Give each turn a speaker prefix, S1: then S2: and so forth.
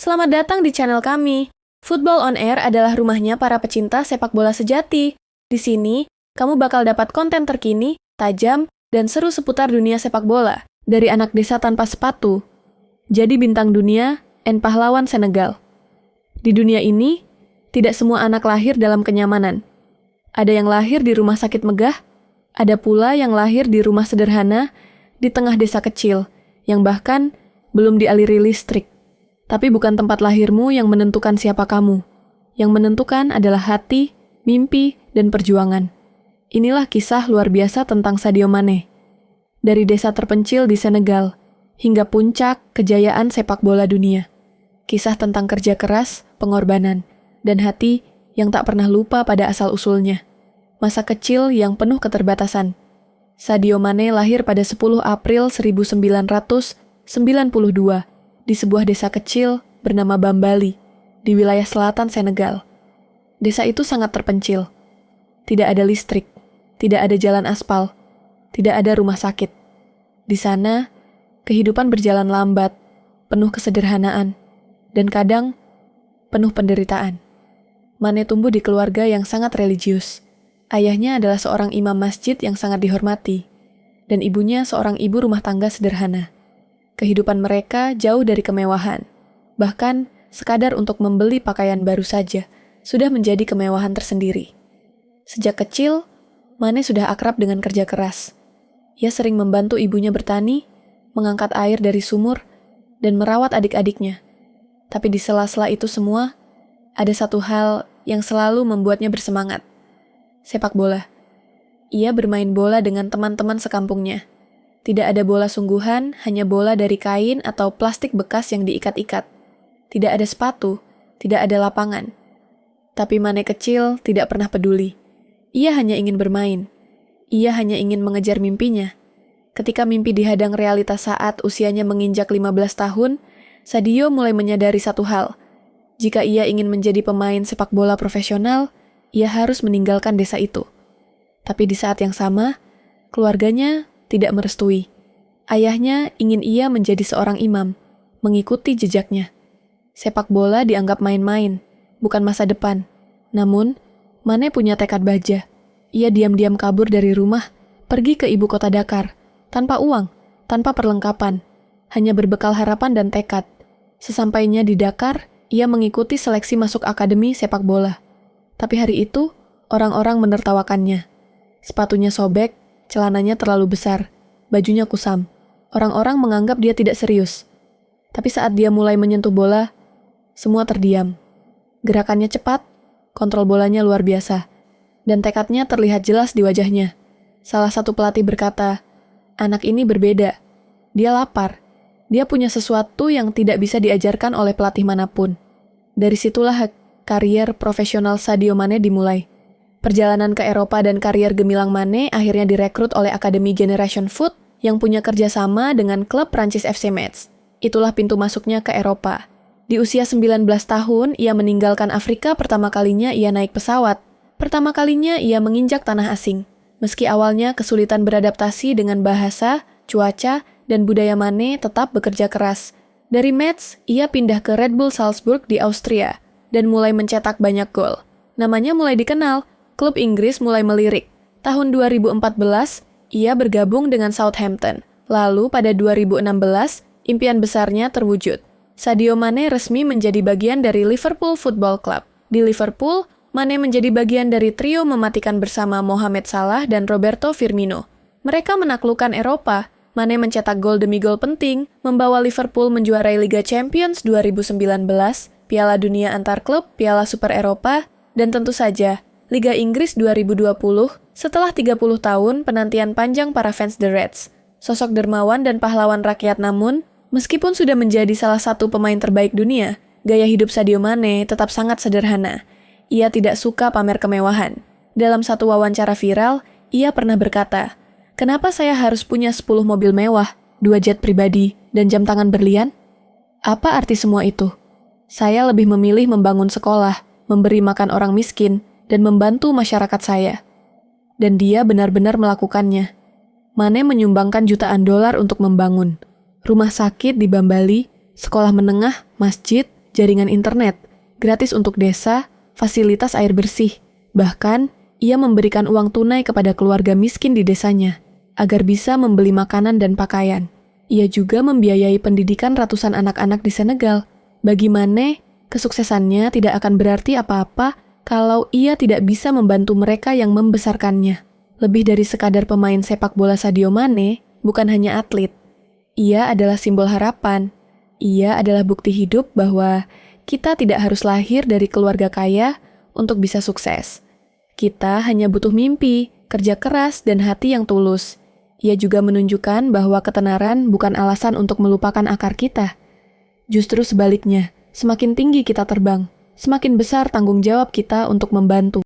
S1: Selamat datang di channel kami. Football on Air adalah rumahnya para pecinta sepak bola sejati. Di sini, kamu bakal dapat konten terkini, tajam, dan seru seputar dunia sepak bola. Dari anak desa tanpa sepatu, jadi bintang dunia, and pahlawan Senegal. Di dunia ini, tidak semua anak lahir dalam kenyamanan. Ada yang lahir di rumah sakit megah, ada pula yang lahir di rumah sederhana, di tengah desa kecil, yang bahkan belum dialiri listrik. Tapi bukan tempat lahirmu yang menentukan siapa kamu. Yang menentukan adalah hati, mimpi, dan perjuangan. Inilah kisah luar biasa tentang Sadio Mane. Dari desa terpencil di Senegal, hingga puncak kejayaan sepak bola dunia. Kisah tentang kerja keras, pengorbanan, dan hati yang tak pernah lupa pada asal-usulnya. Masa kecil yang penuh keterbatasan. Sadio Mane lahir pada 10 April 1992 di sebuah desa kecil bernama Bambali, di wilayah selatan Senegal. Desa itu sangat terpencil. Tidak ada listrik, tidak ada jalan aspal, tidak ada rumah sakit. Di sana, kehidupan berjalan lambat, penuh kesederhanaan, dan kadang penuh penderitaan. Mane tumbuh di keluarga yang sangat religius. Ayahnya adalah seorang imam masjid yang sangat dihormati, dan ibunya seorang ibu rumah tangga sederhana. Kehidupan mereka jauh dari kemewahan. Bahkan, sekadar untuk membeli pakaian baru saja sudah menjadi kemewahan tersendiri. Sejak kecil, Mane sudah akrab dengan kerja keras. Ia sering membantu ibunya bertani, mengangkat air dari sumur, dan merawat adik-adiknya. Tapi di sela-sela itu semua, ada satu hal yang selalu membuatnya bersemangat. Sepak bola. Ia bermain bola dengan teman-teman sekampungnya. Tidak ada bola sungguhan, hanya bola dari kain atau plastik bekas yang diikat-ikat. Tidak ada sepatu, tidak ada lapangan. Tapi Mane kecil tidak pernah peduli. Ia hanya ingin bermain. Ia hanya ingin mengejar mimpinya. Ketika mimpi dihadang realitas saat usianya menginjak 15 tahun, Sadio mulai menyadari satu hal. Jika ia ingin menjadi pemain sepak bola profesional, ia harus meninggalkan desa itu. Tapi di saat yang sama, keluarganya tidak merestui. Ayahnya ingin ia menjadi seorang imam, mengikuti jejaknya. Sepak bola dianggap main-main, bukan masa depan. Namun, Mane punya tekad baja. Ia diam-diam kabur dari rumah, pergi ke ibu kota Dakar, tanpa uang, tanpa perlengkapan, hanya berbekal harapan dan tekad. Sesampainya di Dakar, ia mengikuti seleksi masuk akademi sepak bola. Tapi hari itu, orang-orang menertawakannya. Sepatunya sobek, celananya terlalu besar, bajunya kusam. Orang-orang menganggap dia tidak serius. Tapi saat dia mulai menyentuh bola, semua terdiam. Gerakannya cepat, kontrol bolanya luar biasa, dan tekadnya terlihat jelas di wajahnya. Salah satu pelatih berkata, "Anak ini berbeda. Dia lapar. Dia punya sesuatu yang tidak bisa diajarkan oleh pelatih manapun." Dari situlah karier profesional Sadio Mane dimulai. Perjalanan ke Eropa dan karier gemilang Mane akhirnya direkrut oleh Akademi Generation Foot yang punya kerjasama dengan klub Prancis FC Metz. Itulah pintu masuknya ke Eropa. Di usia 19 tahun, ia meninggalkan Afrika pertama kalinya ia naik pesawat. Pertama kalinya ia menginjak tanah asing. Meski awalnya kesulitan beradaptasi dengan bahasa, cuaca, dan budaya Mane tetap bekerja keras. Dari Metz, ia pindah ke Red Bull Salzburg di Austria dan mulai mencetak banyak gol. Namanya mulai dikenal, klub Inggris mulai melirik. Tahun 2014, ia bergabung dengan Southampton. Lalu pada 2016, impian besarnya terwujud. Sadio Mane resmi menjadi bagian dari Liverpool Football Club. Di Liverpool, Mane menjadi bagian dari trio mematikan bersama Mohamed Salah dan Roberto Firmino. Mereka menaklukkan Eropa. Mane mencetak gol demi gol penting, membawa Liverpool menjuarai Liga Champions 2019, Piala Dunia Antar Klub, Piala Super Eropa, dan tentu saja Liga Inggris 2020 setelah 30 tahun penantian panjang para fans The Reds. Sosok dermawan dan pahlawan rakyat namun, meskipun sudah menjadi salah satu pemain terbaik dunia, gaya hidup Sadio Mane tetap sangat sederhana. Ia tidak suka pamer kemewahan. Dalam satu wawancara viral, ia pernah berkata, "Kenapa saya harus punya 10 mobil mewah, 2 jet pribadi, dan jam tangan berlian? Apa arti semua itu? Saya lebih memilih membangun sekolah, memberi makan orang miskin, dan membantu masyarakat saya." Dan dia benar-benar melakukannya. Mane menyumbangkan jutaan dolar untuk membangun rumah sakit di Bambali, sekolah menengah, masjid, jaringan internet, gratis untuk desa, fasilitas air bersih. Bahkan, ia memberikan uang tunai kepada keluarga miskin di desanya, agar bisa membeli makanan dan pakaian. Ia juga membiayai pendidikan ratusan anak-anak di Senegal. Bagi Mane, kesuksesannya tidak akan berarti apa-apa kalau ia tidak bisa membantu mereka yang membesarkannya. Lebih dari sekadar pemain sepak bola, Sadio Mane bukan hanya atlet. Ia adalah simbol harapan. Ia adalah bukti hidup bahwa kita tidak harus lahir dari keluarga kaya untuk bisa sukses. Kita hanya butuh mimpi, kerja keras, dan hati yang tulus. Ia juga menunjukkan bahwa ketenaran bukan alasan untuk melupakan akar kita. Justru sebaliknya, semakin tinggi kita terbang, semakin besar tanggung jawab kita untuk membantu.